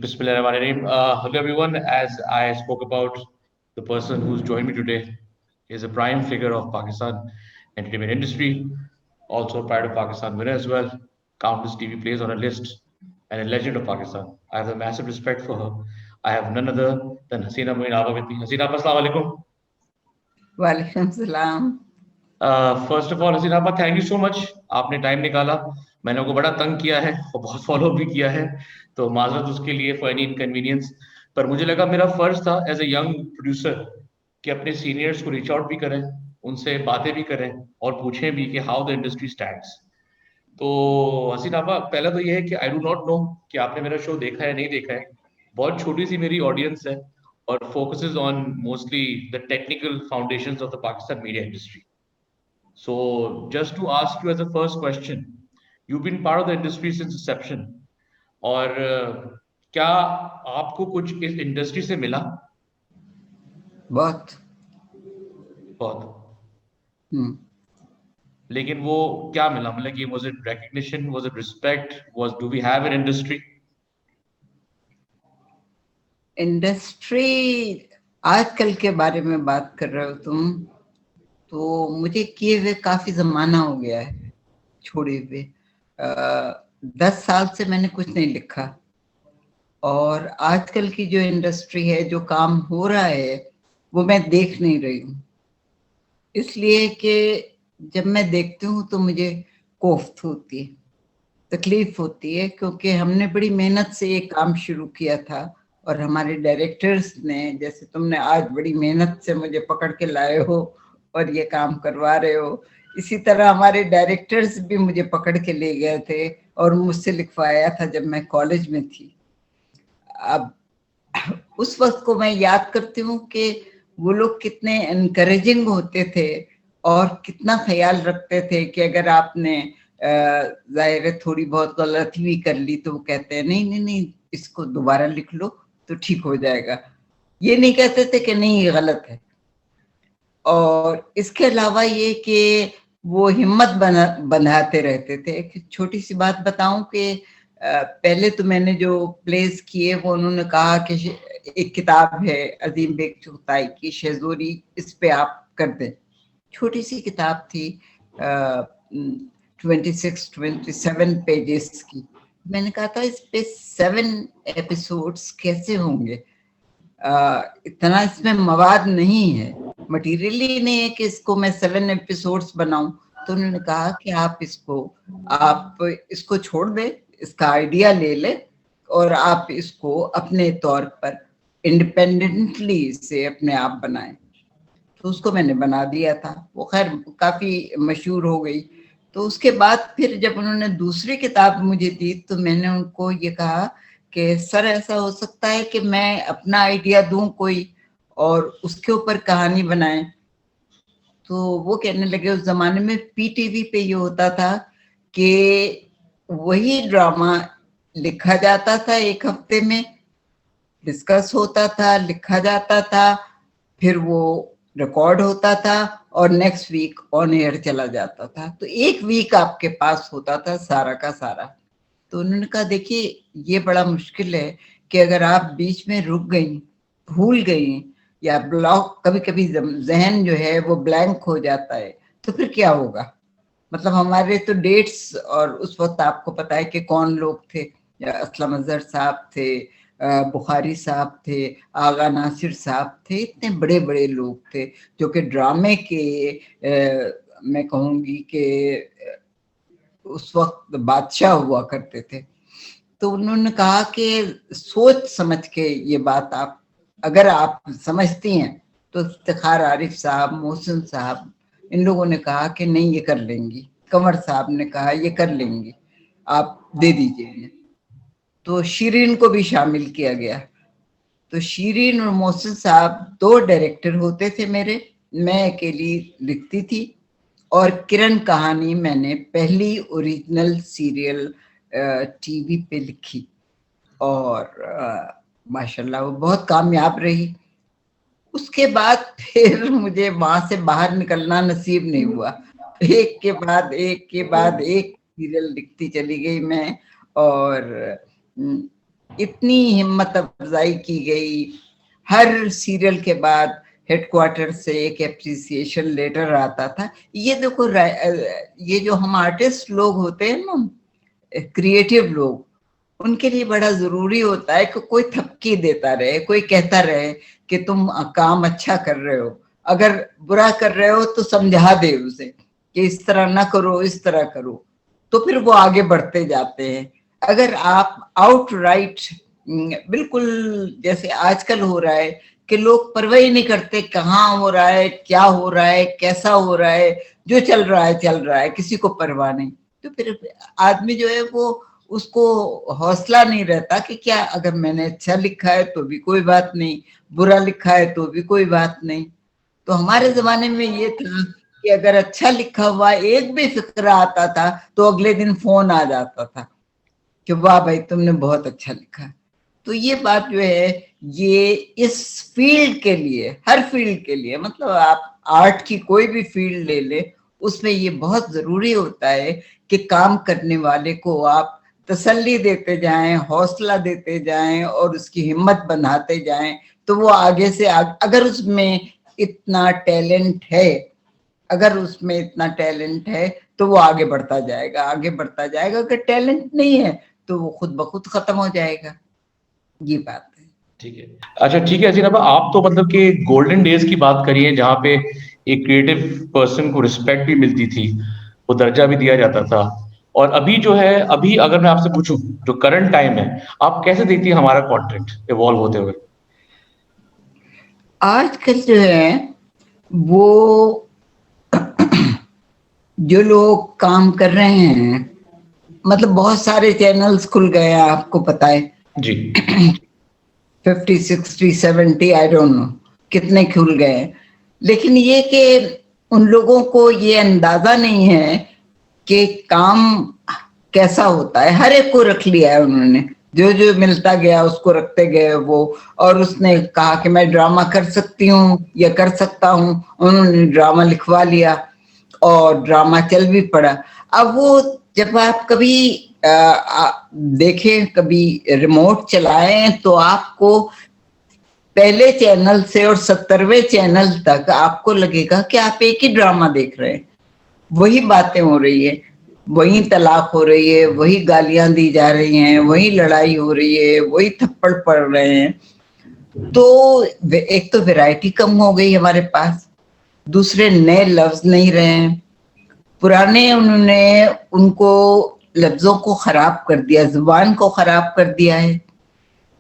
Bismillahirrahmanirrahim. Hello everyone. As I spoke about, the person who's joined me today is a prime figure of Pakistan entertainment industry, also a Pride of Pakistan winner as well, countless TV plays on her list, and a legend of Pakistan. I have a massive respect for her. I have none other than Hasina Moin Aba with me. Hasina Aba, assalamu alaikum. वालेकुम सलाम. First of all हसीना आपा, thank you so much, आपने time निकाला. मैंने आपको बड़ा तंग किया है और बहुत फॉलो भी किया है, तो माजरत उसके लिए फॉर एनी इनकन्वीनियंस. पर मुझे लगा मेरा फर्ज था एज ए यंग प्रोड्यूसर कि अपने सीनियर्स को रीच आउट भी करें, उनसे बातें भी करें और पूछें भी कि हाउ द इंडस्ट्री स्टैंड्स. तो हसीना आपा, पहला तो ये है कि आई डू नॉट नो कि आपने मेरा शो देखा है नहीं देखा है. बहुत छोटी सी मेरी ऑडियंस है और focuses on mostly the technical foundations of the Pakistan media industry. So, just to ask you as a first question, you've been part of the industry since inception. और क्या आपको कुछ इस इंडस्ट्री से मिला? बहुत. बहुत. हम्म. लेकिन वो क्या मिला? मतलब कि was it recognition, was it respect, do we have an industry? Industry आजकल के बारे में बात कर रहे हो तुम, तो मुझे किए हुए काफी जमाना हो गया है, छोड़े हुए. 10 साल से मैंने कुछ नहीं लिखा, और आजकल की जो इंडस्ट्री है, जो काम हो रहा है, वो मैं देख नहीं रही हूँ. इसलिए कि जब मैं देखती हूँ तो मुझे कोफ्त होती है, तकलीफ होती है, क्योंकि हमने बड़ी मेहनत से ये काम शुरू किया था और हमारे डायरेक्टर्स ने, जैसे तुमने आज बड़ी मेहनत से मुझे पकड़ के लाए हो और ये काम करवा रहे हो, इसी तरह हमारे डायरेक्टर्स भी मुझे पकड़ के ले गए थे और मुझसे लिखवाया था जब मैं कॉलेज में थी. अब उस वक्त को मैं याद करती हूँ कि वो लोग कितने एनकरेजिंग होते थे और कितना ख्याल रखते थे कि अगर आपने जाहिर है थोड़ी बहुत गलती भी कर ली तो वो कहते हैं नहीं नहीं नहीं, इसको दोबारा लिख लो तो ठीक हो जाएगा. ये नहीं कहते थे कि नहीं ये गलत है. और इसके अलावा ये कि वो हिम्मत बंधाते रहते थे. एक छोटी सी बात बताऊं कि पहले तो मैंने जो प्लेस किए वो उन्होंने कहा कि एक किताब है अजीम बेग चुगताई की, शेजोरी, इस पे आप कर दें. छोटी सी किताब थी, 26-27 पेजेस की. मैंने कहा था इस पे 7 एपिसोड्स कैसे होंगे, इतना इसमें मवाद नहीं है, मटेरियल ही नहीं है कि इसको मैं 7 एपिसोड्स बनाऊं. तो उन्होंने कहा कि आप इसको छोड़ दे, इसका आइडिया ले ले और आप इसको अपने तौर पर इंडिपेंडेंटली इसे अपने आप बनाएं. तो उसको मैंने बना दिया था. वो खैर काफी मशहूर हो गई. तो उसके बाद फिर जब उन्होंने दूसरी किताब मुझे दी तो मैंने उनको ये कहा कि सर ऐसा हो सकता है कि मैं अपना आइडिया दूं कोई और उसके ऊपर कहानी बनाएं. तो वो कहने लगे, उस जमाने में पीटीवी पे ये होता था कि वही ड्रामा लिखा जाता था, 1 हफ्ते में डिस्कस होता था, लिखा जाता था, फिर वो रिकॉर्ड होता था और नेक्स्ट वीक ऑन एयर चला जाता था. तो 1 वीक आपके पास होता था सारा का सारा. तो उन्होंने कहा देखिए ये बड़ा मुश्किल है कि अगर आप बीच में रुक गई, भूल गई या ब्लॉक, कभी कभी जहन जो है वो ब्लैंक हो जाता है, तो फिर क्या होगा. मतलब हमारे तो डेट्स, और उस वक्त आपको पता है कि कौन लोग थे, असलम अजहर साहब थे, बुखारी साहब थे, आगा नासिर साहब थे, इतने बड़े बड़े लोग थे जो कि ड्रामे के मैं कहूँगी कि उस वक्त बादशाह हुआ करते थे. तो उन्होंने कहा कि सोच समझ के ये बात आप अगर आप समझती हैं, तो इफ्तिखार आरिफ साहब, मोहसिन साहब, इन लोगों ने कहा कि नहीं ये कर लेंगी. कंवर साहब ने कहा ये कर लेंगी, आप दे दीजिए. तो शीरीन को भी शामिल किया गया. तो शीरीन और मोहसिन साहब 2 डायरेक्टर होते थे मेरे, मैं अकेली लिखती थी. और किरण कहानी मैंने पहली ओरिजिनल सीरियल टीवी पे लिखी और माशाल्लाह वो बहुत कामयाब रही. उसके बाद फिर मुझे वहां से बाहर निकलना नसीब नहीं हुआ. एक के बाद एक सीरियल लिखती चली गई मैं. और इतनी हिम्मत अफजाई की गई, हर सीरियल के बाद हेडक्वार्टर से एक एप्रिसिएशन लेटर आता था। ये देखो, ये जो हम आर्टिस्ट लोग होते हैं ना, क्रिएटिव लोग, उनके लिए बड़ा जरूरी होता है कि कोई थपकी देता रहे, कोई कहता रहे कि तुम काम अच्छा कर रहे हो, अगर बुरा कर रहे हो तो समझा दे उसे कि इस तरह ना करो, इस तरह करो, तो फिर वो आगे बढ़ते जाते हैं। अगर आप आउटराइट बिल्कुल जैसे आजकल हो रहा है कि लोग परवाह ही नहीं करते कहाँ हो रहा है, क्या हो रहा है, कैसा हो रहा है, जो चल रहा है चल रहा है, किसी को परवाह नहीं, तो फिर आदमी जो है वो, उसको हौसला नहीं रहता कि क्या अगर मैंने अच्छा लिखा है तो भी कोई बात नहीं, बुरा लिखा है तो भी कोई बात नहीं। तो हमारे जमाने में ये था कि अगर अच्छा लिखा हुआ एक भी फिक्रा आता था तो अगले दिन फोन आ जाता था कि वाह भाई तुमने बहुत अच्छा लिखा। तो ये बात जो है, ये इस फील्ड के लिए, हर फील्ड के लिए, मतलब आप आर्ट की कोई भी फील्ड ले ले, उसमें ये बहुत जरूरी होता है कि काम करने वाले को आप तसल्ली देते जाएं, हौसला देते जाएं और उसकी हिम्मत बनाते जाएं, तो वो आगे से अगर उसमें इतना टैलेंट है, अगर उसमें इतना टैलेंट है तो वो आगे बढ़ता जाएगा, आगे बढ़ता जाएगा। अगर टैलेंट नहीं है तो वो खुद ब खुद खत्म हो जाएगा। ये बात है। ठीक है, अच्छा ठीक है हसीना, आप तो मतलब कि गोल्डन डेज की बात करिए जहाँ पे एक क्रिएटिव पर्सन को रिस्पेक्ट भी मिलती थी, वो दर्जा भी दिया जाता था। और अभी जो है, अभी अगर मैं आपसे पूछूं जो करंट टाइम है, आप कैसे देखती है हमारा कंटेंट इवॉल्व होते हुए? आजकल जो है वो जो लोग काम कर रहे हैं, मतलब बहुत सारे चैनल्स खुल गए हैं, आपको पता है जी 50, 60, 70 आई डोंट नो कितने खुल गए हैं, लेकिन ये कि उन लोगों को ये अंदाजा नहीं है कि काम कैसा होता है। हर एक को रख लिया है उन्होंने, जो जो मिलता गया उसको रखते गए वो, और उसने कहा कि मैं ड्रामा कर सकती हूँ या कर सकता हूँ, उन्होंने ड्रामा लिखवा लिया और ड्रामा चल भी पड़ा। अब वो जब आप कभी देखें, कभी रिमोट चलाएं, तो आपको पहले चैनल से और 70वें चैनल तक आपको लगेगा कि आप एक ही ड्रामा देख रहे हैं, वही बातें हो रही है, वही तलाक हो रही है, वही गालियां दी जा रही हैं, वही लड़ाई हो रही है, वही थप्पड़ पड़ रहे हैं। तो एक तो वैरायटी कम हो गई हमारे पास, दूसरे नए लफ्ज नहीं रहे हैं, पुराने उन्होंने उनको लफ्जों को खराब कर दिया, जुबान को खराब कर दिया है,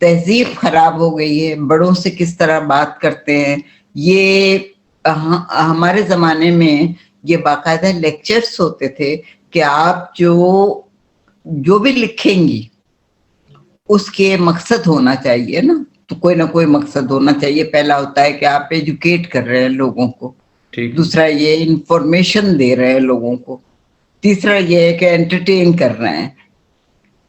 तहजीब खराब हो गई है, बड़ों से किस तरह बात करते हैं। ये हमारे जमाने में ये बाकायदा लेक्चर्स होते थे कि आप जो भी लिखेंगी उसके मकसद होना चाहिए ना, तो कोई ना कोई मकसद होना चाहिए। पहला होता है कि आप एजुकेट कर रहे हैं लोगों को, दूसरा ये इंफॉर्मेशन दे रहे हैं लोगों को, तीसरा ये है कि एंटरटेन कर रहे हैं।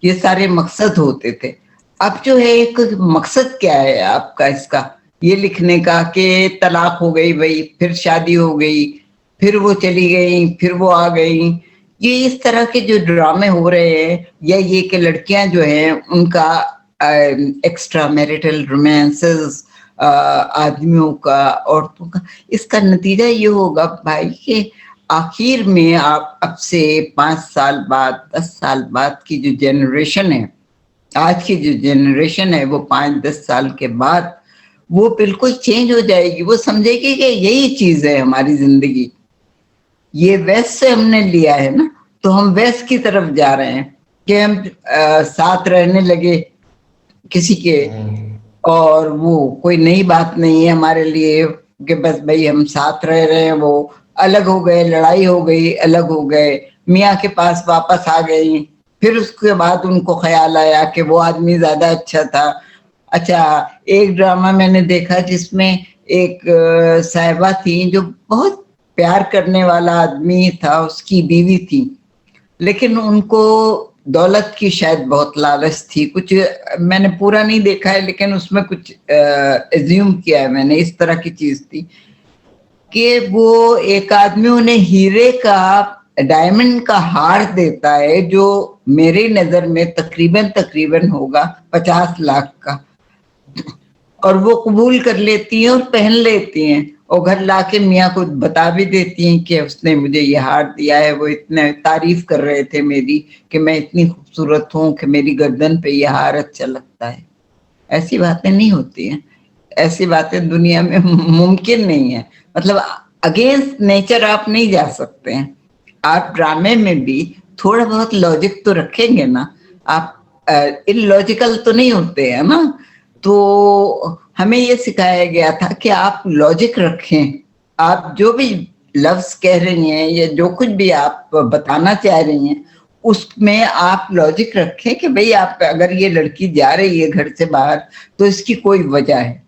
ये सारे मकसद होते थे। अब जो है एक मकसद क्या है आपका इसका, ये लिखने का कि तलाक हो गई भाई, फिर शादी हो गई, फिर वो चली गई, फिर वो आ गई, ये इस तरह के जो ड्रामे हो रहे हैं, या ये कि लड़कियां जो हैं उनका एक्स्ट्रा मैरिटल रोमांसेस आदमियों का, औरतों का, इसका नतीजा ये होगा भाई कि आखिर में आप अब से 5 साल बाद, 10 साल बाद की जो जनरेशन है, आज की जो जनरेशन है, वो 5-10 साल के बाद वो बिल्कुल चेंज हो जाएगी। वो समझेगी कि यही चीज है हमारी जिंदगी, ये वेस्ट से हमने लिया है ना, तो हम वेस्ट की तरफ जा रहे हैं कि हम साथ रहने लगे किसी के, और वो कोई नई बात नहीं है हमारे लिए कि बस भाई हम साथ रह रहे हैं, वो अलग हो गए, लड़ाई हो गई, अलग हो गए, मियाँ के पास वापस आ गई, फिर उसके बाद उनको ख्याल आया कि वो आदमी ज्यादा अच्छा था। अच्छा, एक ड्रामा मैंने देखा जिसमें एक साहिबा थी जो बहुत प्यार करने वाला आदमी था, उसकी बीवी थी, लेकिन उनको दौलत की शायद बहुत लालच थी, कुछ मैंने पूरा नहीं देखा है लेकिन उसमें कुछ एज्यूम किया है मैंने, इस तरह की चीज थी कि वो एक आदमी उन्हें हीरे का डायमंड का हार देता है जो मेरी नजर में तकरीबन होगा 50 लाख का, और वो कबूल कर लेती हैं और पहन लेती हैं और घर लाके मियाँ को बता भी देती हैं कि उसने मुझे ये हार दिया है, वो इतने तारीफ कर रहे थे मेरी कि मैं इतनी खूबसूरत हूँ कि मेरी गर्दन पे ये हार अच्छा लगता है। ऐसी बातें नहीं होती हैं, ऐसी बातें दुनिया में मुमकिन नहीं है। मतलब अगेंस्ट नेचर आप नहीं जा सकते हैं। आप ड्रामे में भी थोड़ा बहुत लॉजिक तो रखेंगे ना, आप इलॉजिकल तो नहीं होते हैं ना। तो हमें ये सिखाया गया था कि आप लॉजिक रखें, आप जो भी लफ्ज कह रही हैं या जो कुछ भी आप बताना चाह रही हैं उसमें आप लॉजिक रखें कि भाई आप अगर ये लड़की जा रही है घर से बाहर तो इसकी कोई वजह है।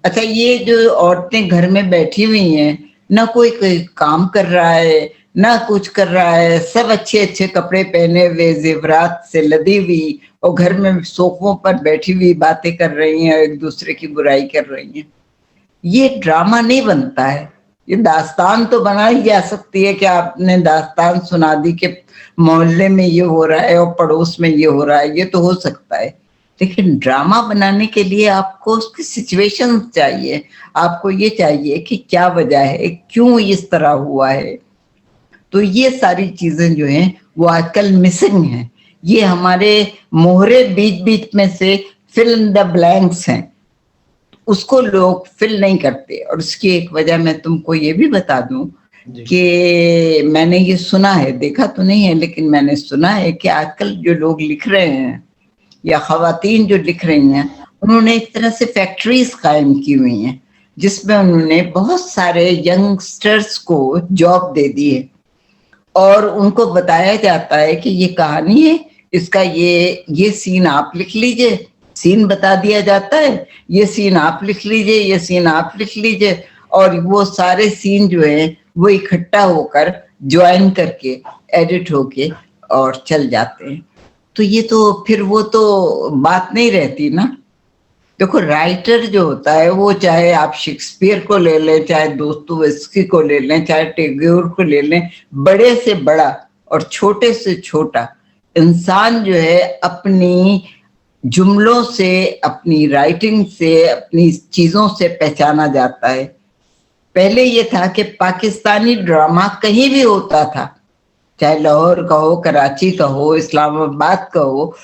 अच्छा, ये जो औरतें घर में बैठी हुई हैं, ना कोई काम कर रहा है ना कुछ कर रहा है, सब अच्छे अच्छे कपड़े पहने हुए जेवरात से लदी हुई और घर में सोफों पर बैठी हुई बातें कर रही हैं, एक दूसरे की बुराई कर रही हैं। ये ड्रामा नहीं बनता है। ये दास्तान तो बना ही जा सकती है कि आपने दास्तान सुना दी कि मोहल्ले में ये हो रहा है और पड़ोस में ये हो रहा है, ये तो हो सकता है। लेकिन ड्रामा बनाने के लिए आपको उसकी सिचुएशन चाहिए, आपको ये चाहिए कि क्या वजह है, क्यों इस तरह हुआ है। तो ये सारी चीजें जो हैं वो आजकल मिसिंग हैं। ये हमारे मोहरे बीच बीच में से फिल इन द ब्लैंक्स हैं, उसको लोग फिल नहीं करते। और उसकी एक वजह मैं तुमको ये भी बता दूं कि मैंने ये सुना है, देखा तो नहीं है लेकिन मैंने सुना है कि आजकल जो लोग लिख रहे हैं या खवातीन जो लिख रही हैं, उन्होंने एक तरह से फैक्ट्रीज कायम की हुई हैं जिसमें उन्होंने बहुत सारे यंगस्टर्स को जॉब दे दी है और उनको बताया जाता है कि ये कहानी है, इसका ये सीन आप लिख लीजिए, सीन बता दिया जाता है, ये सीन आप लिख लीजिए, ये सीन आप लिख लीजिए, और वो सारे सीन जो है वो इकट्ठा होकर ज्वाइन करके एडिट होके और चल जाते हैं। तो ये तो फिर वो तो बात नहीं रहती ना। देखो, राइटर जो होता है वो चाहे आप शेक्सपियर को ले लें, चाहे दोस्तोयेवस्की को ले लें, चाहे टैगोर को ले लें, बड़े से बड़ा और छोटे से छोटा इंसान जो है अपनी जुमलों से, अपनी राइटिंग से, अपनी चीजों से पहचाना जाता है। पहले ये था कि पाकिस्तानी ड्रामा कहीं भी होता था, चाहे लाहौर का हो, कराची का हो, इस्लामाबाद का हो,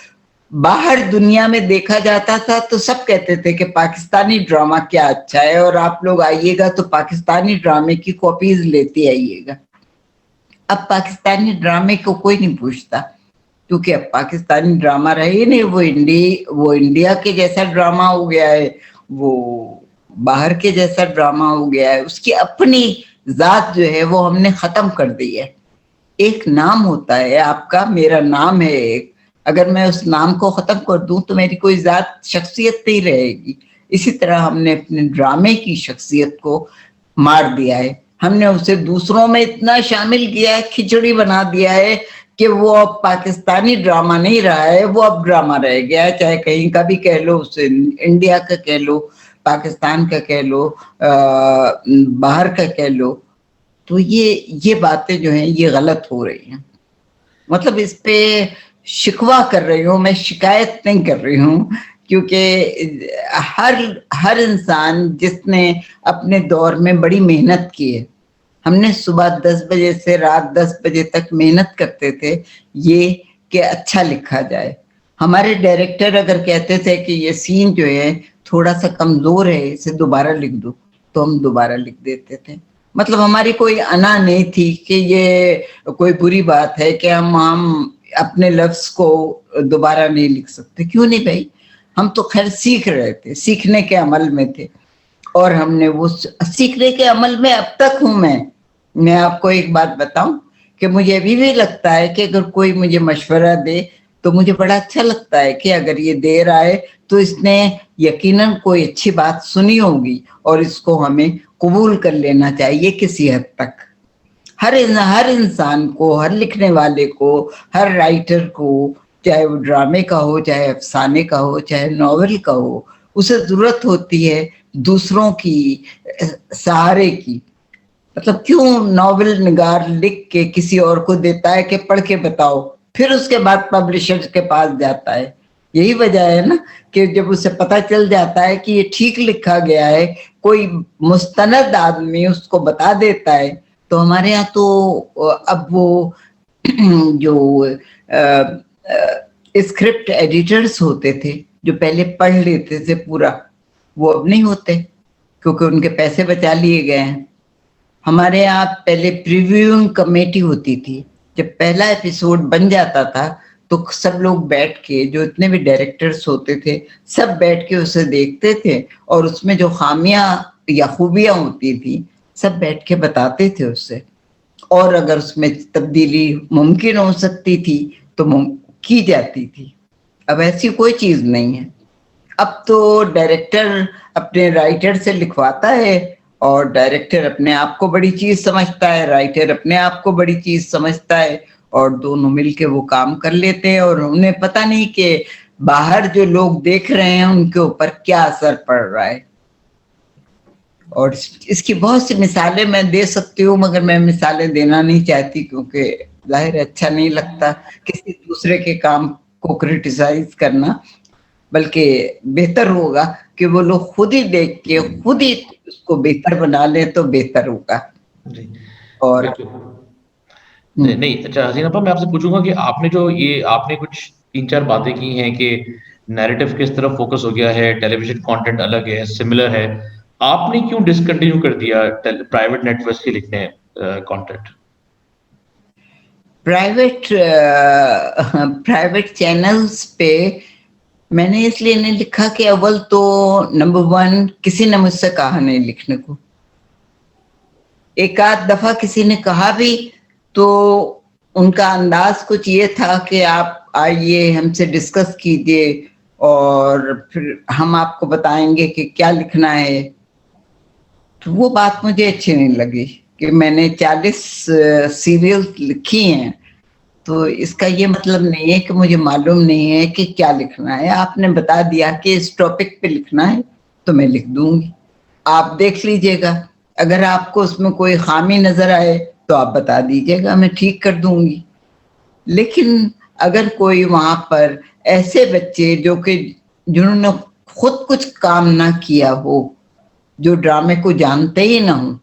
बाहर दुनिया में देखा जाता था तो सब कहते थे कि पाकिस्तानी ड्रामा क्या अच्छा है और आप लोग आइएगा तो पाकिस्तानी ड्रामे की कॉपीज लेते आइएगा। अब पाकिस्तानी ड्रामे को कोई नहीं पूछता क्योंकि अब पाकिस्तानी ड्रामा रहे ही नहीं, वो इंडिया के जैसा ड्रामा हो गया है, वो बाहर के जैसा ड्रामा हो गया है। उसकी अपनी जात जो है वो हमने खत्म कर दी है। एक नाम होता है आपका, मेरा नाम है एक, अगर मैं उस नाम को खत्म कर दूं तो मेरी कोई जात शख्सियत नहीं रहेगी। इसी तरह हमने अपने ड्रामे की शख्सियत को मार दिया है, हमने उसे दूसरों में इतना शामिल किया है, खिचड़ी बना दिया है कि वो अब पाकिस्तानी ड्रामा नहीं रहा है, वो अब ड्रामा रह गया है। चाहे कहीं का भी कह लो, उसे इंडिया का कह लो, पाकिस्तान का कह लो, बाहर का कह लो। तो ये बातें जो हैं ये गलत हो रही हैं। मतलब इस पे शिकवा कर रही हूँ मैं, शिकायत नहीं कर रही हूँ, क्योंकि हर इंसान जिसने अपने दौर में बड़ी मेहनत की है, हमने सुबह 10 बजे से रात 10 बजे तक मेहनत करते थे ये कि अच्छा लिखा जाए। हमारे डायरेक्टर अगर कहते थे कि ये सीन जो है थोड़ा सा कमजोर है, इसे दोबारा लिख दो, तो हम दोबारा लिख देते थे। मतलब हमारी कोई अना नहीं थी कि ये कोई बुरी बात है कि हम अपने लफ्ज को दोबारा नहीं लिख सकते। क्यों नहीं भाई, हम तो खैर सीख रहे थे, सीखने के अमल में थे, और हमने वो सीखने के अमल में अब तक हूं मैं आपको एक बात बताऊं कि मुझे अभी भी लगता है कि अगर कोई मुझे मशवरा दे तो मुझे बड़ा अच्छा लगता है कि अगर ये दे रहा है तो इसने यकीनन कोई अच्छी बात सुनी होगी और इसको हमें कबूल कर लेना चाहिए किसी हद तक। हर इंसान को, हर लिखने वाले को, हर राइटर को, चाहे वो ड्रामे का हो, चाहे अफसाने का हो, चाहे नॉवेल का हो, उसे जरूरत होती है दूसरों की सहारे की। मतलब क्यों नॉवेल निगार लिख के किसी और को देता है कि पढ़ के बताओ, फिर उसके बाद पब्लिशर के पास जाता है। यही वजह है ना कि जब उसे पता चल जाता है कि ये ठीक लिखा गया है, कोई मुस्तनद आदमी उसको बता देता है। तो हमारे यहाँ तो अब वो जो स्क्रिप्ट एडिटर्स होते थे जो पहले पढ़ लेते थे पूरा, वो अब नहीं होते क्योंकि उनके पैसे बचा लिए गए हैं। हमारे यहाँ पहले प्रीव्यूइंग कमेटी होती थी, जब पहला एपिसोड बन जाता था तो सब लोग बैठ के, जो इतने भी डायरेक्टर्स होते थे सब बैठ के उसे देखते थे और उसमें जो खामियां या खूबियां होती थी सब बैठ के बताते थे उससे, और अगर उसमें तब्दीली मुमकिन हो सकती थी तो की जाती थी। अब ऐसी कोई चीज नहीं है। अब तो डायरेक्टर अपने राइटर से लिखवाता है और डायरेक्टर अपने आप को बड़ी चीज समझता है, राइटर अपने आप को बड़ी चीज समझता है, और दोनों मिलके वो काम कर लेते हैं और उन्हें पता नहीं कि बाहर जो लोग देख रहे हैं उनके ऊपर क्या असर पड़ रहा है। और इसकी बहुत सी मिसालें मैं दे सकती हूँ, मगर मैं मिसालें देना नहीं चाहती क्योंकि जाहिर अच्छा नहीं लगता किसी दूसरे के काम को क्रिटिसाइज करना, बल्कि बेहतर होगा कि वो लोग खुद ही देख के खुद ही उसको बेहतर बना ले तो बेहतर होगा। जी और नहीं अच्छा हसीना आपा, मैं आपसे पूछूंगा कि आपने जो ये आपने कुछ 3-4 बातें की हैं कि नैरेटिव किस तरफ फोकस हो गया है, टेलीविजन कंटेंट अलग है, सिमिलर है, आपने क्यों डिसकंटिन्यू कर दिया प्राइवेट नेटवर्क्स के लिखने कंटेंट? प्राइवेट चैनल्स पे मैंने इसलिए नहीं लिखा कि अव्वल तो नंबर 1 किसी ने मुझसे कहा नहीं लिखने को। एक आध दफा किसी ने कहा भी तो उनका अंदाज कुछ ये था कि आप आइए हमसे डिस्कस कीजिए और फिर हम आपको बताएंगे कि क्या लिखना है। तो वो बात मुझे अच्छी नहीं लगी कि मैंने 40 सीरियल लिखी हैं तो इसका ये मतलब नहीं है कि मुझे मालूम नहीं है कि क्या लिखना है। आपने बता दिया कि इस टॉपिक पे लिखना है तो मैं लिख दूंगी, आप देख लीजिएगा। अगर आपको उसमें कोई खामी नजर आए तो आप बता दीजिएगा, मैं ठीक कर दूंगी। लेकिन अगर कोई वहां पर ऐसे बच्चे जो कि जिन्होंने खुद कुछ काम ना किया हो, जो ड्रामे को जानते ही ना हो,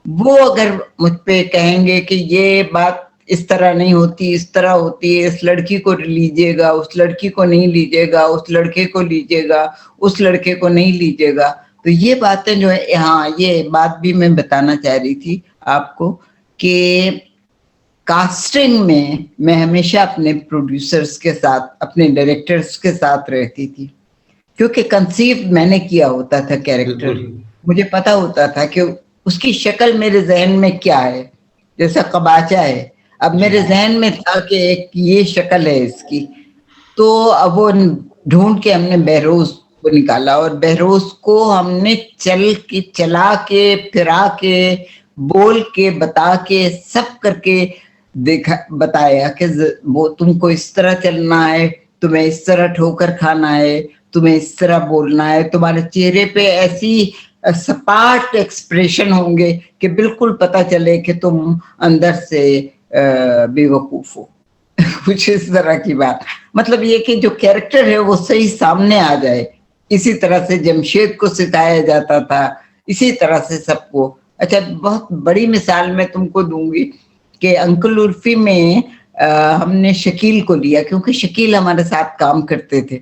वो अगर मुझ पे कहेंगे कि ये बात इस तरह नहीं होती, इस तरह होती है, इस लड़की को लीजिएगा, उस लड़की को नहीं लीजिएगा, उस लड़के को लीजिएगा, उस लड़के को नहीं लीजिएगा, तो ये बातें जो है, हाँ ये बात भी मैं बताना चाह रही थी आपको कि कास्टिंग में मैं हमेशा अपने प्रोड्यूसर्स के साथ, अपने डायरेक्टर्स के साथ रहती थी, क्योंकि कंसीव मैंने किया होता था कैरेक्टर, मुझे पता होता था कि उसकी शक्ल मेरे जहन में क्या है। जैसा कबाचा है, अब मेरे जहन में था कि एक ये शक्ल है इसकी, तो अब वो ढूंढ के हमने बहरोज को निकाला और बहरोज को हमने चला के, फिरा के, बोल के, बता के, सब करके देखा, बताया कि वो तुमको इस तरह चलना है, तुम्हें इस तरह ठोकर खाना है, तुम्हें इस तरह बोलना है, तुम्हारे चेहरे पे ऐसी सपाट एक्सप्रेशन होंगे कि बिल्कुल पता चले कि तुम अंदर से बेवकूफ हो। कुछ इस तरह की बात, मतलब ये कि जो कैरेक्टर है वो सही सामने आ जाए। इसी तरह से जमशेद को सिखाया जाता था, इसी तरह से सबको। अच्छा, बहुत बड़ी मिसाल मैं तुमको दूंगी कि अंकल उर्फी में हमने शकील को लिया, क्योंकि शकील हमारे साथ काम करते थे।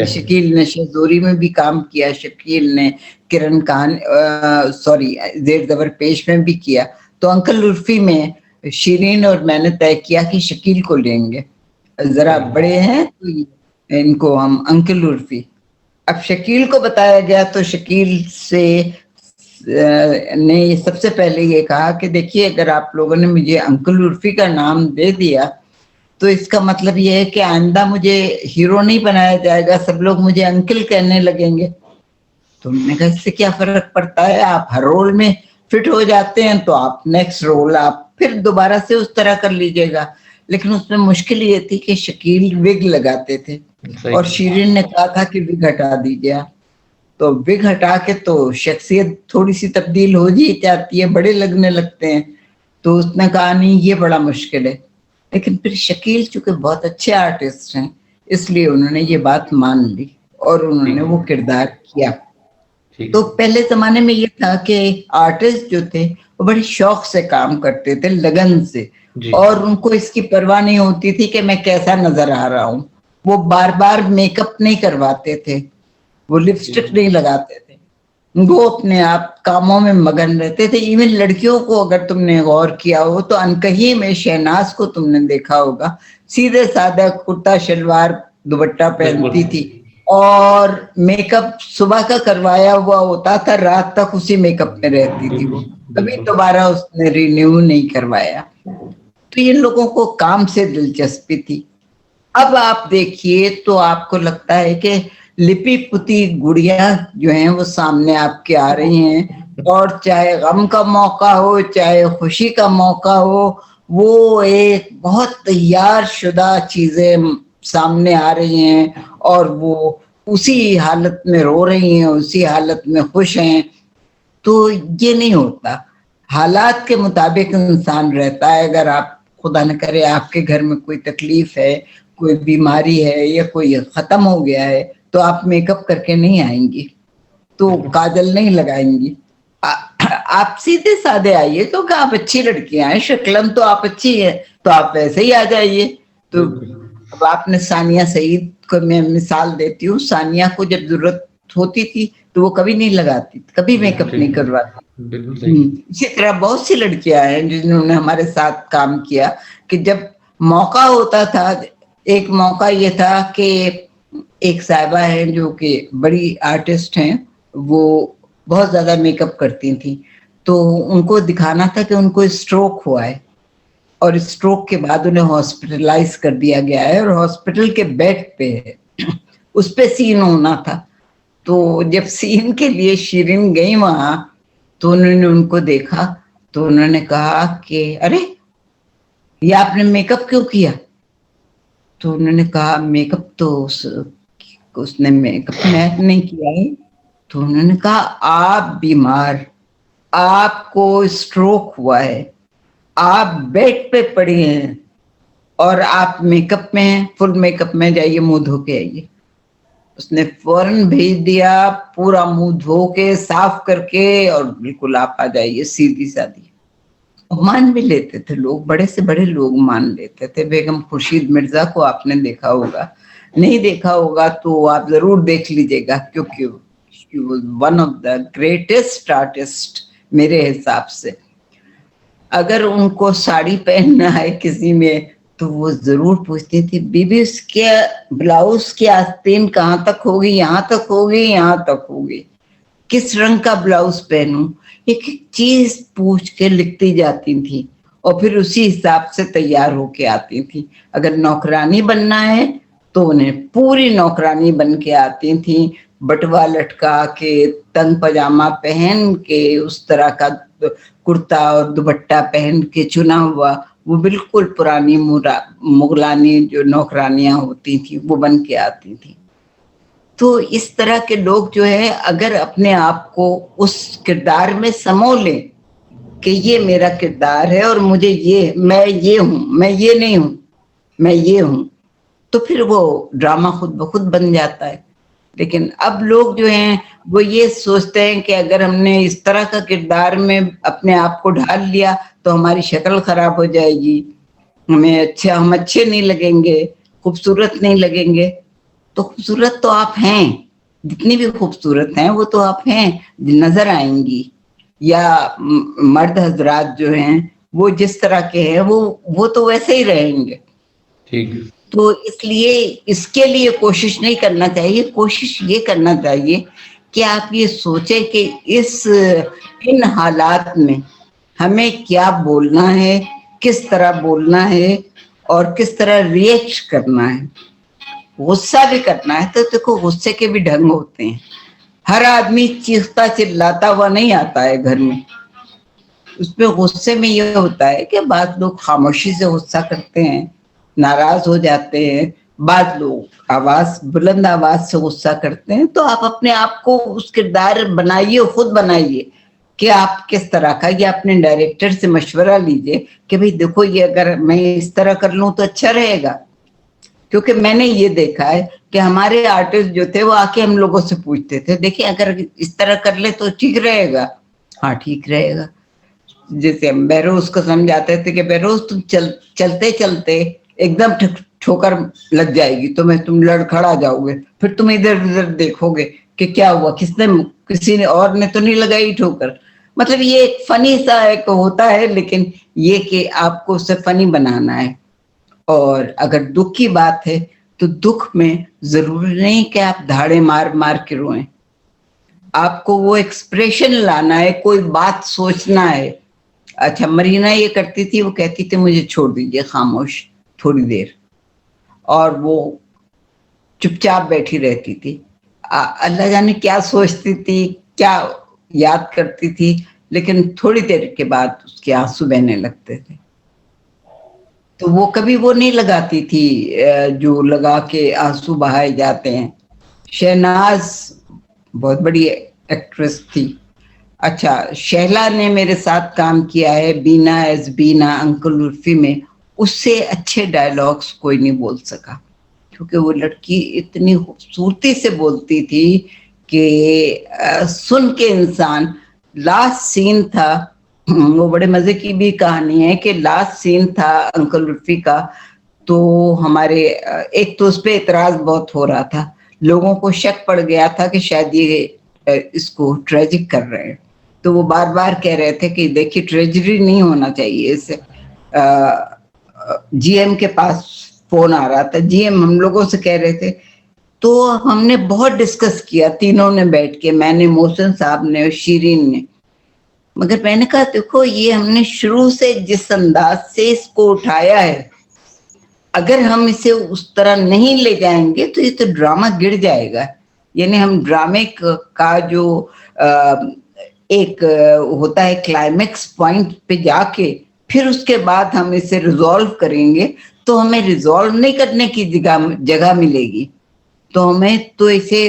शकील ने शहजोरी में भी काम किया, शकील ने किरण खान जेर जबर पेश में भी किया। तो अंकल उर्फी में शीरीन और मैंने तय किया कि शकील को लेंगे, जरा बड़े हैं तो इनको हम अंकल उर्फी। अब शकील को बताया गया तो शकील से ने सबसे पहले ये कहा कि देखिए, अगर आप लोगों ने मुझे अंकल उर्फी का नाम दे दिया तो इसका मतलब ये है कि आइंदा मुझे हीरो नहीं बनाया जाएगा, सब लोग मुझे अंकल कहने लगेंगे। तो हमने कहा इससे क्या फर्क पड़ता है, आप हर रोल में फिट हो जाते हैं तो आप नेक्स्ट रोल आप फिर दोबारा से उस तरह कर लीजिएगा। लेकिन उसमें मुश्किल ये थी कि शकील विग लगाते थे और शीरीन ने कहा था कि विग हटा दीजिए। तो विग हटा के तो शख्सियत थोड़ी सी तब्दील हो ही जाती है, बड़े लगने लगते हैं। तो उसने कहा नहीं ये बड़ा मुश्किल है, लेकिन फिर शकील चूंकि बहुत अच्छे आर्टिस्ट हैं इसलिए उन्होंने ये बात मान ली और उन्होंने वो किरदार किया। तो पहले जमाने में ये था कि आर्टिस्ट जो थे वो बड़े शौक से काम करते थे, लगन से, और उनको इसकी परवाह नहीं होती थी कि मैं कैसा नजर आ रहा हूँ। वो बार बार मेकअप नहीं करवाते थे, वो लिपस्टिक नहीं लगाते थे, वो अपने आप कामों में मगन रहते थे। इवन लड़कियों को अगर तुमने गौर किया हो तो अनकही में शहनाज को तुमने देखा होगा, सीधे साधा कुर्ता शलवार दुपट्टा पहनती थी और मेकअप सुबह का करवाया हुआ होता था, रात तक उसी मेकअप में रहती थी वो, कभी दोबारा उसने रिन्यू नहीं करवाया। तो इन लोगों को काम से दिलचस्पी थी। अब आप देखिए तो आपको लगता है कि लिपि पुती गुड़िया जो हैं वो सामने आपके आ रही हैं, और चाहे गम का मौका हो चाहे खुशी का मौका हो, वो एक बहुत तैयार शुदा चीजें सामने आ रही हैं और वो उसी हालत में रो रही हैं, उसी हालत में खुश हैं। तो ये नहीं होता, हालात के मुताबिक इंसान रहता है। अगर आप खुदा न करे आपके घर में कोई तकलीफ है, कोई बीमारी है या कोई खत्म हो गया है, तो आप मेकअप करके नहीं आएंगी, तो काजल नहीं लगाएंगी, आप सीधे साधे आइए, क्योंकि आप अच्छी लड़कियां हैं, शक्लन तो आप अच्छी है, तो आप वैसे ही आ जाइए। तो अब आपने सानिया सईद को मैं मिसाल देती हूँ, सानिया को जब जरूरत होती थी तो वो कभी नहीं लगाती, कभी मेकअप नहीं करवाती। इसी तरह बहुत सी लड़कियां हैं जिन्होंने हमारे साथ काम किया कि जब मौका होता था, एक मौका ये था कि एक साहिबा है जो कि बड़ी आर्टिस्ट हैं, वो बहुत ज्यादा मेकअप करती थी, तो उनको दिखाना था कि उनको स्ट्रोक हुआ है और स्ट्रोक के बाद उन्हें हॉस्पिटलाइज कर दिया गया है और हॉस्पिटल के बेड पे है, उस पे सीन होना था। तो जब सीन के लिए शीरिन गई वहां तो उन्होंने उनको देखा, तो उन्होंने कहा कि अरे ये आपने मेकअप क्यों किया? तो उन्होंने कहा मेकअप तो उसने मेकअप नहीं किया है। तो उन्होंने कहा आप बीमार, आपको स्ट्रोक हुआ है, आप बेड पे पड़ी हैं और आप मेकअप में हैं, फुल मेकअप में, जाइए मुंह धो के आइए। उसने फौरन भेज दिया, पूरा मुंह धो के साफ करके, और बिल्कुल आप आ जाइए, सीधी सादी। मान भी लेते थे लोग, बड़े से बड़े लोग मान लेते थे। बेगम खुर्शीद मिर्जा को आपने देखा होगा, नहीं देखा होगा तो आप जरूर देख लीजिएगा, क्योंकि she was one of the greatest artist मेरे हिसाब से। अगर उनको साड़ी पहनना है किसी में तो वो जरूर पूछती थी, बीबी उसके ब्लाउज की आस्तीन कहाँ तक होगी, यहाँ तक होगी, यहाँ तक होगी, किस रंग का ब्लाउज पहनूं, एक एक चीज पूछ के लिखती जाती थी और फिर उसी हिसाब से तैयार होके आती थी। अगर नौकरानी बनना है तो उन्हें पूरी नौकरानी बन के आती थी, बटवा लटका के, तंग पजामा पहन के, उस तरह का कुर्ता और दुपट्टा पहन के चुना हुआ, वो बिल्कुल पुरानी मुगलानी जो नौकरानियां होती थी वो बन के आती थी। तो इस तरह के लोग जो है अगर अपने आप को उस किरदार में समो लें कि ये मेरा किरदार है और मुझे ये, मैं ये हूं, मैं ये नहीं हूं, मैं ये हूं, तो फिर वो ड्रामा खुद ब खुद बन जाता है। लेकिन अब लोग जो हैं वो ये सोचते हैं कि अगर हमने इस तरह का किरदार में अपने आप को ढाल लिया तो हमारी शक्ल खराब हो जाएगी, हम अच्छे नहीं लगेंगे, खूबसूरत नहीं लगेंगे। तो खूबसूरत तो आप हैं, जितनी भी खूबसूरत हैं वो तो आप हैं, नजर आएंगी। या मर्द हजरात जो हैं वो जिस तरह के हैं वो तो वैसे ही रहेंगे। ठीक। तो इसलिए इसके लिए कोशिश नहीं करना चाहिए, कोशिश ये करना चाहिए कि आप ये सोचें कि इन हालात में हमें क्या बोलना है, किस तरह बोलना है और किस तरह रिएक्ट करना है। गुस्सा भी करना है तो देखो गुस्से के भी ढंग होते हैं, हर आदमी चीखता चिल्लाता हुआ नहीं आता है घर में। उसमें गुस्से में ये होता है कि बाद लोग खामोशी से गुस्सा करते हैं, नाराज हो जाते हैं, بعض لوگ بلند آواز سے غصہ کرتے ہیں, تو آپ اپنے آپ کو اس کردار بنائیے, خود بنائیے کہ آپ کس طرح کا, یا اپنے ڈائریکٹر سے مشورہ لیجئے کہ بھئی دیکھو یہ اگر میں اس طرح کر لوں تو اچھا رہے گا. کیونکہ میں نے یہ دیکھا ہے کہ ہمارے آرٹسٹ جو تھے وہ آ کے ہم لوگوں سے پوچھتے تھے, دیکھیں اگر اس طرح کر لے تو ٹھیک رہے گا. ہاں ٹھیک رہے گا. جیسے ہم بہروز کو سمجھاتے تھے کہ بہروز تم چلتے چلتے ایک دم ٹھوکر لگ جائے گی, تم لڑکھڑا جاؤ گے, پھر تم ادھر ادھر دیکھو گے کہ کیا ہوا, کسی نے اور نے تو نہیں لگائی ٹھوکر. مطلب یہ ایک فنی سا ایک ہوتا ہے, لیکن یہ کہ آپ کو اسے فنی بنانا ہے. اور اگر دکھ کی بات ہے تو دکھ میں ضروری نہیں کہ آپ دھاڑے مار مار کے روئیں, آپ کو وہ ایکسپریشن لانا ہے, کوئی بات سوچنا ہے. اچھا مرینا یہ کرتی تھی, وہ کہتی تھی مجھے چھوڑ دیجئے خاموش تھوڑی دیر, اور وہ چپ چاپ بیٹھی رہتی تھی. اللہ جانے کیا سوچتی تھی, کیا یاد کرتی تھی, لیکن تھوڑی دیر کے بعد اس کے آنسو بہنے لگتے تھے. تو وہ کبھی وہ نہیں لگاتی تھی جو لگا کے آنسو بہائے جاتے ہیں. شہناز بہت بڑی ایکٹریس تھی. اچھا شہلا نے میرے ساتھ کام کیا ہے بینا ایز بینا انکل عرفی میں, اس سے اچھے ڈائلاگز کوئی نہیں بول سکا, کیونکہ وہ لڑکی اتنی خوبصورتی سے بولتی تھی کہ سن کے انسان. لاسٹ سین تھا, وہ بڑے مزے کی بھی کہانی ہے کہ لاسٹ سین تھا انکل عرفی کا, تو ہمارے ایک تو اس پہ اعتراض بہت ہو رہا تھا, لوگوں کو شک پڑ گیا تھا کہ شاید یہ اس کو ٹریجک کر رہے ہیں, تو وہ بار بار کہہ رہے تھے کہ دیکھیے ٹریجڈی نہیں ہونا چاہیے اسے. جی ایم کے پاس فون آ رہا تھا, جی ایم ہم لوگوں سے کہہ رہے تھے, تو ہم نے بہت ڈسکس کیا تینوں نے بیٹھ کے, میں نے, محسن صاحب نے اور شیرین نے, مگر میں نے کہا دیکھو یہ ہم نے شروع سے جس انداز سے اس کو اٹھایا ہے, اگر ہم اسے اس طرح نہیں لے جائیں گے تو یہ تو ڈرامہ گر جائے گا. یعنی ہم ڈرامے کا جو ایک ہوتا ہے کلائمیکس پوائنٹ پہ جا کے پھر اس کے بعد ہم اسے ریزالو کریں گے, تو ہمیں ریزالو نہیں کرنے کی جگہ ملے گی, تو ہمیں تو اسے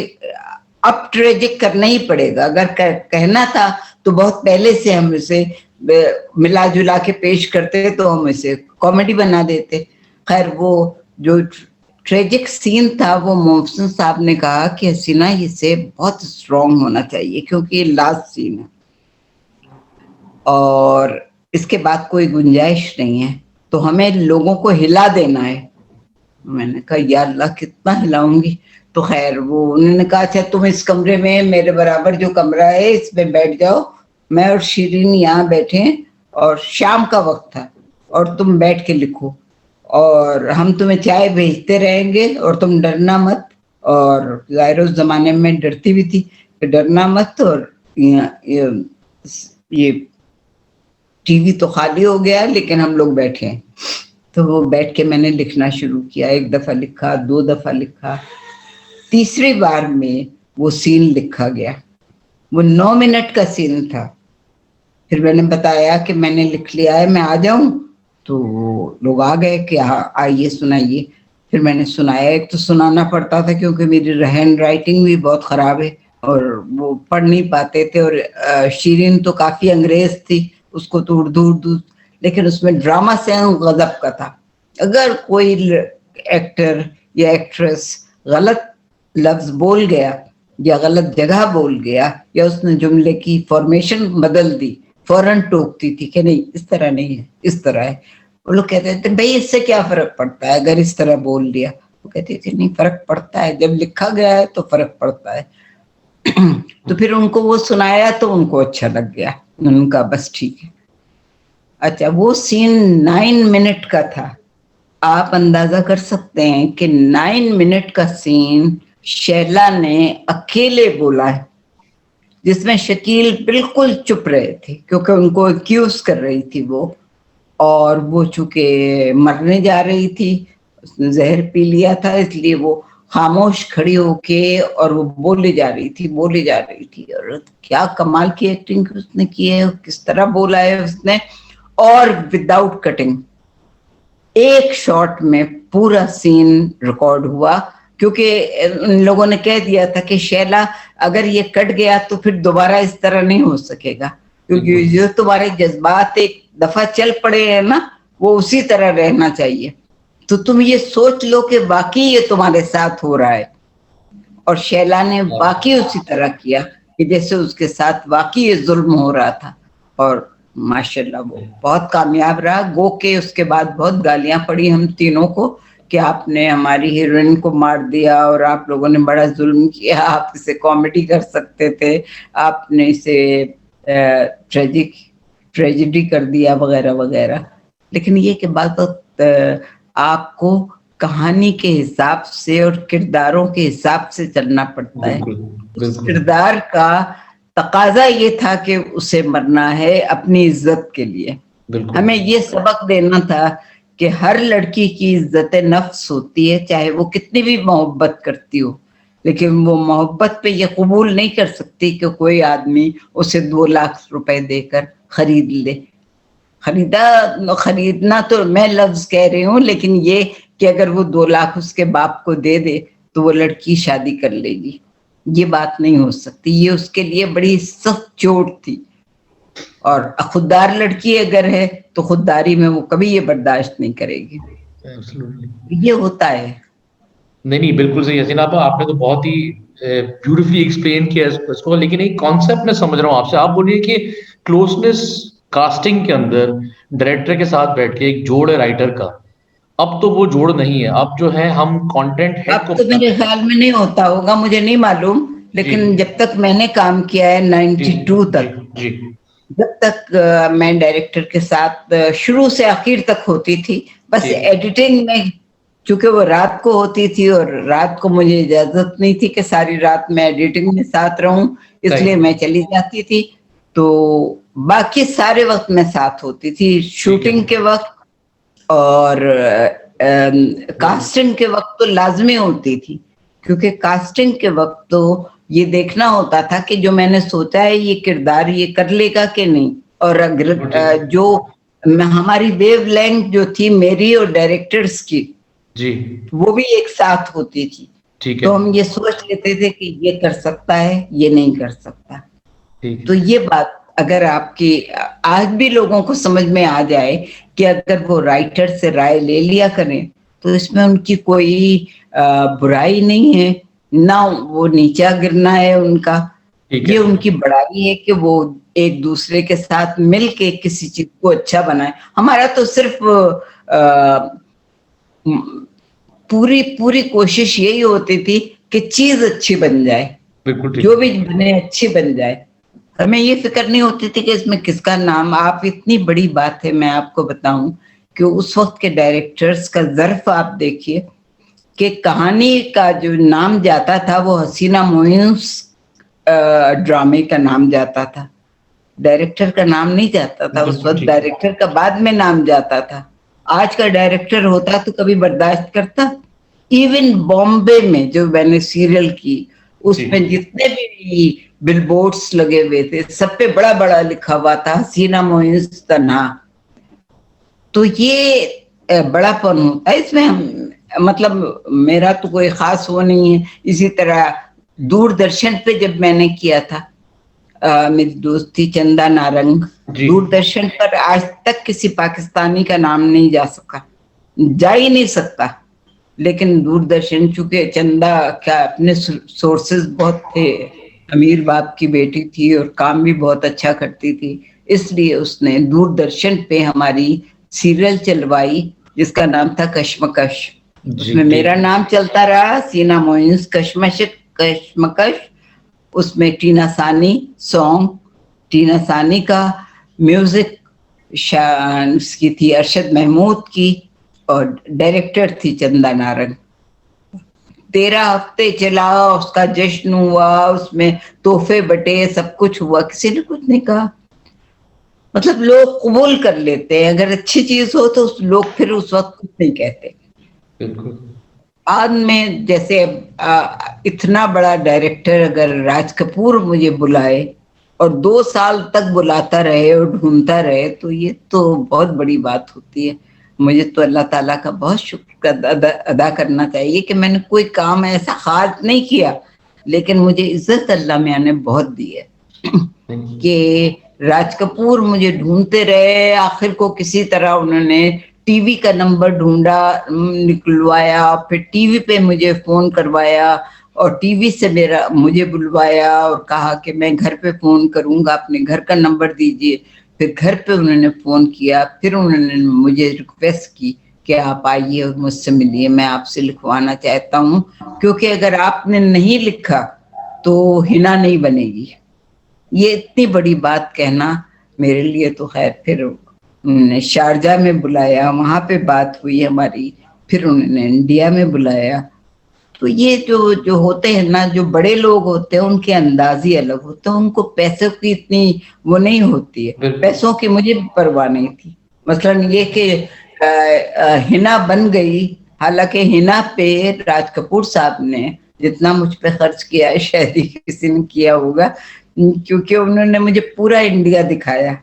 اب ٹریجک کرنا ہی پڑے گا. اگر کہنا تھا تو بہت پہلے سے ہم اسے ملا جلا کے پیش کرتے تو ہم اسے کامیڈی بنا دیتے. خیر وہ جو ٹریجک سین تھا وہ محسن صاحب نے کہا کہ حسینہ اسے بہت اسٹرانگ ہونا چاہیے کیونکہ یہ لاسٹ سین ہے اور اس کے بعد کوئی گنجائش نہیں ہے, تو ہمیں لوگوں کو ہلا دینا ہے. میں نے کہا یا اللہ کتنا ہلاؤں گی. تو خیر وہ انہوں نے کہا اچھا تم اس کمرے میں میرے برابر جو کمرہ ہے اس میں بیٹھ جاؤ, میں اور شیرین یہاں بیٹھے, اور شام کا وقت تھا, اور تم بیٹھ کے لکھو, اور ہم تمہیں چائے بھیجتے رہیں گے, اور تم ڈرنا مت. اور ظاہر اس زمانے میں ڈرتی بھی تھی کہ ڈرنا مت, اور یہ ٹی وی تو خالی ہو گیا لیکن ہم لوگ بیٹھے ہیں. تو وہ بیٹھ کے میں نے لکھنا شروع کیا, ایک دفعہ لکھا, 2 دفعہ لکھا, تیسری بار میں وہ سین لکھا گیا. وہ 9 منٹ کا سین تھا. پھر میں نے بتایا کہ میں نے لکھ لیا ہے, میں آ جاؤں, تو لوگ آ گئے کہ آئیے سنائیے. پھر میں نے سنایا, ایک تو سنانا پڑتا تھا کیونکہ میری ہینڈ رائٹنگ بھی بہت خراب ہے اور وہ پڑھ نہیں پاتے تھے, اور شیرین تو کافی انگریز تھی, اس کو تو اردو, لیکن اس میں ڈرامہ سینس غضب کا تھا. اگر کوئی ایکٹر یا ایکٹریس غلط لفظ بول گیا یا غلط جگہ بول گیا یا اس نے جملے کی فارمیشن بدل دی, فوراً ٹوکتی تھی کہ نہیں اس طرح نہیں ہے, اس طرح ہے. وہ لوگ کہتے تھے بھائی اس سے کیا فرق پڑتا ہے اگر اس طرح بول دیا. وہ کہتی تھی نہیں فرق پڑتا ہے, جب لکھا گیا ہے تو فرق پڑتا ہے. تو پھر ان کو وہ سنایا تو ان کو اچھا لگ گیا, ان کا بس ٹھیک ہے. اچھا وہ سین 9 منٹ کا تھا. آپ اندازہ کر سکتے ہیں کہ 9 منٹ کا سین شہلا نے اکیلے بولا ہے, جس میں شکیل بالکل چپ رہے تھے کیونکہ ان کو ایکیوز کر رہی تھی وہ, اور وہ چونکہ مرنے جا رہی تھی, اس نے زہر پی لیا تھا, اس لیے وہ خاموش کھڑی ہو کے اور وہ بولے جا رہی تھی. اور کیا کمال کی ایکٹنگ اس نے کی ہے, کس طرح بولا ہے اس نے, اور وداؤٹ کٹنگ ایک شاٹ میں पूरा सीन रिकॉर्ड हुआ, क्योंकि उन लोगों ने कह दिया था कि शैला अगर ये कट गया तो फिर दोबारा इस तरह नहीं हो सकेगा, क्योंकि जो तुम्हारे जज्बात एक दफा चल पड़े हैं ना, वो उसी तरह रहना चाहिए। तो तुम ये सोच लो कि वाकई ये तुम्हारे साथ हो रहा है। और शैला ने वाकई उसी तरह किया कि जैसे उसके साथ वाकई ये जुल्म हो रहा था, और माशाल्लाह वो बहुत कामयाब रहा। गो के उसके बाद बहुत गालियां पड़ी हम तीनों को कि आपने हमारी हीरोइन को मार दिया और आप लोगों ने बड़ा जुल्म किया, आप इसे कॉमेडी कर सकते थे, आपने इसे ट्रेजिडी कर दिया वगैरह वगैरह। लेकिन ये कि बात आपको कहानी के हिसाब से और किरदारों के हिसाब से चलना पड़ता है। उस किरदार का तकाजा ये था कि उसे मरना है अपनी इज्जत के लिए। हमें ये सबक देना था कि हर लड़की की इज्जत नफ्स होती है, चाहे वो कितनी भी मोहब्बत करती हो, लेकिन वो मोहब्बत पे ये कबूल नहीं कर सकती कि कोई आदमी उसे 2 लाख रुपए देकर खरीद ले। खरीदना तो मैं लफ्ज कह रही हूँ, लेकिन ये कि अगर वो 2 लाख उसके बाप को दे दे तो वो लड़की शादी कर लेगी, ये बात नहीं हो सकती। ये उसके लिए बड़ी सख्त चोट थी। और खुददार लड़की अगर है तो खुददारी में वो कभी ये बर्दाश्त नहीं करेगी। ये होता है। नहीं, बिल्कुल सही हसीना आपा, आपने तो बहुत ही ब्यूटीफुली एक्सप्लेन किया इसको। लेकिन एक कॉन्सेप्ट मैं समझ रहा हूँ आपसे। आप बोलिए कि क्लोजनेस कास्टिंग के अंदर डायरेक्टर के साथ बैठ के एक जोड़ है राइटर का, अब तो वो जोड़ नहीं है, अब जो है हम कंटेंट हेड को, अब तो मेरे ख्याल में नहीं होता होगा, मुझे नहीं मालूम, लेकिन जब तक मैंने काम किया है 92 तक, जब तक मैं डायरेक्टर के साथ शुरू से आखिर तक होती थी। बस एडिटिंग में चूंकि वो रात को होती थी और रात को मुझे इजाजत नहीं थी कि सारी रात मैं एडिटिंग में साथ रहूं, इसलिए मैं चली जाती थी। तो बाकी सारे वक्त मैं साथ होती थी, शूटिंग के वक्त और कास्टिंग के वक्त तो लाजमी होती थी, क्योंकि कास्टिंग के वक्त तो ये देखना होता था कि जो मैंने सोचा है ये किरदार ये कर लेगा कि नहीं। और अगर जो हमारी वेवलेंथ जो थी मेरी और डायरेक्टर्स की जी, वो भी एक साथ होती थी। ठीक है। तो हम ये सोच लेते थे कि ये कर सकता है, ये नहीं कर सकता। तो ये बात अगर आपकी आज भी लोगों को समझ में आ जाए कि अगर वो राइटर से राय ले लिया करें तो इसमें उनकी कोई बुराई नहीं है, ना वो नीचा गिरना है उनका। ये उनकी बड़ाई है कि वो एक दूसरे के साथ मिलके किसी चीज को अच्छा बनाए। हमारा तो सिर्फ पूरी कोशिश यही होती थी कि चीज अच्छी बन जाए, जो भी बने अच्छी बन जाए। हमें ये फिक्र नहीं होती थी कि इसमें किसका नाम। आप इतनी बड़ी बात है, मैं आपको बताऊं कि उस वक्त के डायरेक्टर्स का ज़र्फ आप देखिए कि कहानी का जो नाम जाता था वो हसीना मोइन्स ड्रामे का नाम जाता था, डायरेक्टर का नाम नहीं जाता था। उस वक्त डायरेक्टर का बाद में नाम जाता था। आज का डायरेक्टर होता तो कभी बर्दाश्त करता। इवन बॉम्बे में जो मैंने सीरियल की उसमें जितने भी बिलबोर्ड्स लगे हुए थे सब पे बड़ा बड़ा लिखा हुआ था हसीना मोइन्स तन्हा। तो ये बड़ापन होता है इसमें। मतलब मेरा तो कोई खास वो नहीं है। इसी तरह दूरदर्शन पे जब मैंने किया था, मेरी दोस्त थी चंदा नारंग, दूरदर्शन पर आज तक किसी पाकिस्तानी का नाम नहीं जा सका, जा ही नहीं सकता। लेकिन दूरदर्शन चूंकि चंदा क्या अपने सोर्सेज बहुत थे, अमीर बाप की बेटी थी और काम भी बहुत अच्छा करती थी, इसलिए उसने दूरदर्शन पे हमारी सीरियल चलवाई जिसका नाम था कश्मकश। उसमें मेरा नाम चलता रहा, हसीना मोइन्स कश्मकश। उसमें टीना सानी सॉन्ग, टीना सानी का म्यूजिक उसकी थी अरशद महमूद की, और डायरेक्टर थी चंदा नारंग। 13 हफ्ते चला, उसका जश्न हुआ, उसमें तोहफे बटे, सब कुछ हुआ, किसी ने कुछ नहीं कहा। मतलब लोग कबूल कर लेते हैं, अगर अच्छी चीज हो तो लोग फिर उस वक्त कुछ नहीं कहते। बाद में जैसे इतना बड़ा डायरेक्टर अगर राज कपूर मुझे बुलाए और 2 साल तक बुलाता रहे और ढूंढता रहे तो ये तो बहुत बड़ी बात होती है। मुझे तो अल्लाह ताला का बहुत शुक्र अदा करना चाहिए कि मैंने कोई काम ऐसा खास नहीं किया, लेकिन मुझे इज्जत अल्लाह मियां ने बहुत दी है कि राज कपूर मुझे ढूंढते रहे, आखिर को किसी तरह उन्होंने टीवी का नंबर ढूंढा, निकलवाया, फिर टीवी पे मुझे फोन करवाया और टीवी से मुझे बुलवाया और कहा कि मैं घर पे फोन करूंगा, अपने घर का नंबर दीजिए। फिर घर पे उन्होंने फोन किया, फिर उन्होंने मुझे रिक्वेस्ट की कि आप आइए और मुझसे मिलिए, मैं आपसे लिखवाना चाहता हूँ, क्योंकि अगर आपने नहीं लिखा तो हिना नहीं बनेगी। ये इतनी बड़ी बात कहना मेरे लिए तो खैर, फिर उन्होंने शारजा में बुलाया, वहां पे बात हुई हमारी, फिर उन्होंने इंडिया में बुलाया। तो ये जो होते हैं ना, जो बड़े लोग होते हैं उनके अंदाज ही अलग होते हैं, उनको पैसों की इतनी वो नहीं होती है, पैसों की मुझे भी परवाह नहीं थी। मसलन ये कि हिना बन गई, हालांकि हिना पे राज कपूर साहब ने जितना मुझ पे खर्च किया है शायद ही किसी ने किया होगा, क्योंकि उन्होंने मुझे पूरा इंडिया दिखाया,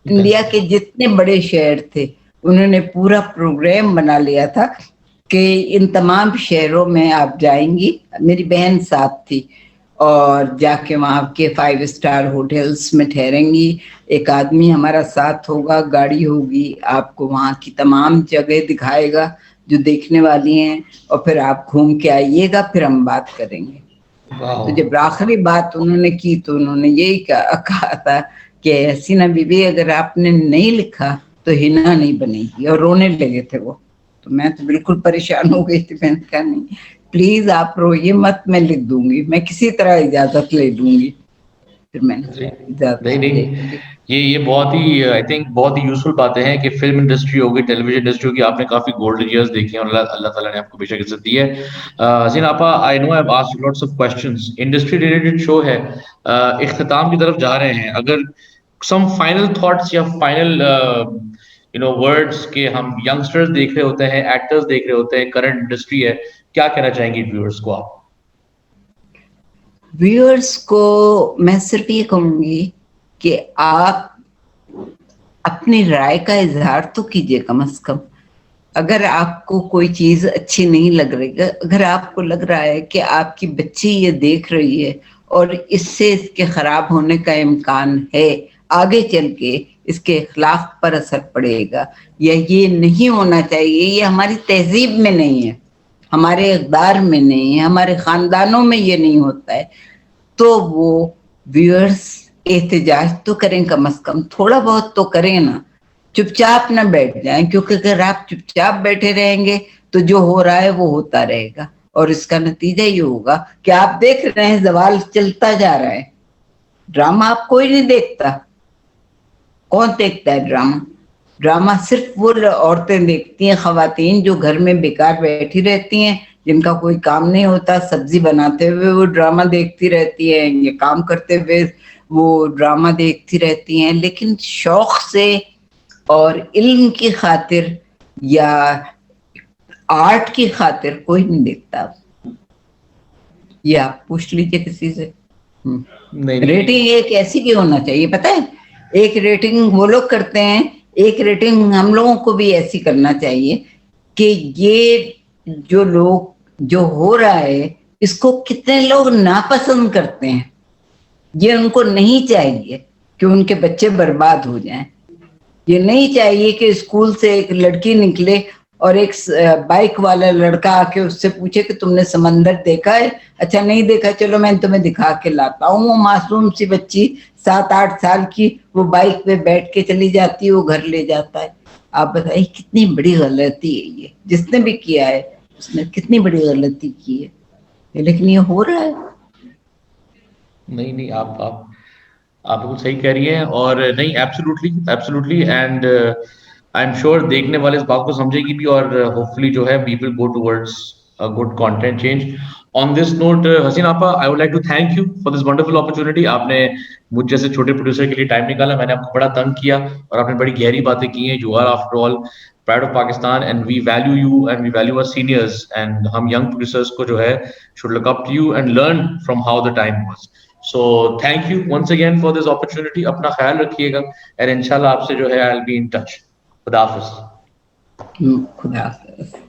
इंडिया के जितने बड़े शहर थे उन्होंने पूरा प्रोग्राम बना लिया था कि इन तमाम शहरों में आप जाएंगी, मेरी बहन साथ थी, और जाके वहाँ के 5 स्टार होटल्स में ठहरेंगी, एक आदमी हमारा साथ होगा, गाड़ी होगी, आपको वहाँ की तमाम जगह दिखाएगा जो देखने वाली हैं, और फिर आप घूम के आइएगा, फिर हम बात करेंगे। तो जब आखिरी बात उन्होंने की तो उन्होंने यही कहा था कि हसीना बीबी अगर आपने नहीं लिखा तो हिना नहीं बनेगी, और रोने लगे थे वो। तो मैं तो बिल्कुल परेशान हो गई थी, मैंने कहा नहीं प्लीज आप रोइए मत, मैं लिख दूंगी, मैं किसी तरह इजाजत ले लूंगी। फिर मैंने इजाजत नहीं, ये बहुत ही आई थिंक बहुत ही यूजफुल बातें हैं कि फिल्म इंडस्ट्री होगी, टेलीविजन इंडस्ट्री होगी, आपने काफी गोल्डन ईयर्स देखे हैं और अल्लाह ताला ने आपको बेशक इज्जत दी है। हसीन आपा, I know I have asked lots of questions, industry related show है, इख्तिताम की तरफ जा रहे हैं, अगर सम फाइनल थॉट्स या फाइनल वर्ड्स के हम यंगस्टर्स देख रहे होते हैं, एक्टर्स देख रहे होते हैं, करंट इंडस्ट्री है, क्या कहना चाहेंगे व्यूअर्स को आप? व्यूअर्स को मैं सिर्फ ये कहूंगी कि आप अपनी राय का इजहार तो कीजिए कम से कम। अगर आपको कोई चीज अच्छी नहीं लग रही, अगर आपको लग रहा है कि आपकी बच्ची ये देख रही है और इससे इसके खराब होने का इम्कान है, आगे चल के इसके इखलाक पर असर पड़ेगा, या ये नहीं होना चाहिए, ये हमारी तहजीब में नहीं है, हमारे इक़दार में नहीं है, हमारे खानदानों में ये नहीं होता है, तो वो व्यूअर्स एहतजाज तो करें, कम से कम थोड़ा बहुत तो करें ना, चुपचाप ना बैठ जाएं, क्योंकि अगर आप चुपचाप बैठे रहेंगे तो जो हो रहा है वो होता रहेगा, और इसका नतीजा ये होगा कि आप देख रहे हैं ज़वाल चलता जा रहा है। ड्रामा आप कोई नहीं देखता, कौन देखता है ड्रामा? ड्रामा सिर्फ वो औरतें देखती हैं, खवातीन जो घर में बेकार बैठी रहती हैं, जिनका कोई काम नहीं होता, सब्जी बनाते हुए वो ड्रामा देखती रहती हैं, ये काम करते हुए वो ड्रामा देखती रहती हैं, लेकिन शौक से और इल्म की खातिर या आर्ट की खातिर कोई नहीं देखता। ये आप पूछ लीजिए किसी से। रेटिंग एक ऐसी की होना चाहिए, पता है, एक रेटिंग वो लोग करते हैं, एक रेटिंग हम लोगों को भी ऐसी करना चाहिए कि ये जो लोग जो हो रहा है इसको कितने लोग नापसंद करते हैं, ये उनको नहीं चाहिए कि उनके बच्चे बर्बाद हो जाएं। ये नहीं चाहिए कि स्कूल से एक लड़की निकले और एक बाइक वाला लड़का आके उससे पूछे कि तुमने समंदर देखा है? अच्छा नहीं देखा, चलो मैं तुम्हें दिखा के लाता हूँ। वो मासूम सी बच्ची 7-8 साल की वो बाइक पे बैठ के चली जाती है, वो घर ले जाता है। आप बताइए कितनी बड़ी गलती है ये, जिसने भी किया है उसने कितनी बड़ी गलती की है, लेकिन ये हो रहा है। नहीं, आप बिल्कुल सही कह रही हैं, और नहीं absolutely and I am sure देखने वाले इस बात को समझेगी भी, और होपफुली जो है we will go towards a good content change. On this note Haseen आपा, I would like to thank you for this wonderful opportunity. आपने मुझ जैसे छोटे प्रोड्यूसर के लिए टाइम निकाला, मैंने आपको बड़ा तंग किया और आपने बड़ी गहरी बातें की हैं। You are after all pride of Pakistan and we value you and we value our seniors, and हम यंग प्रोड्यूसर्स को जो है should look up to you and learn from how the time was. So thank you once again for this opportunity. अपना ख्याल रखिएगा और इंशाल्लाह आपसे जो है I'll be in touch. खुदा हाफिज। खुदा हाफिज.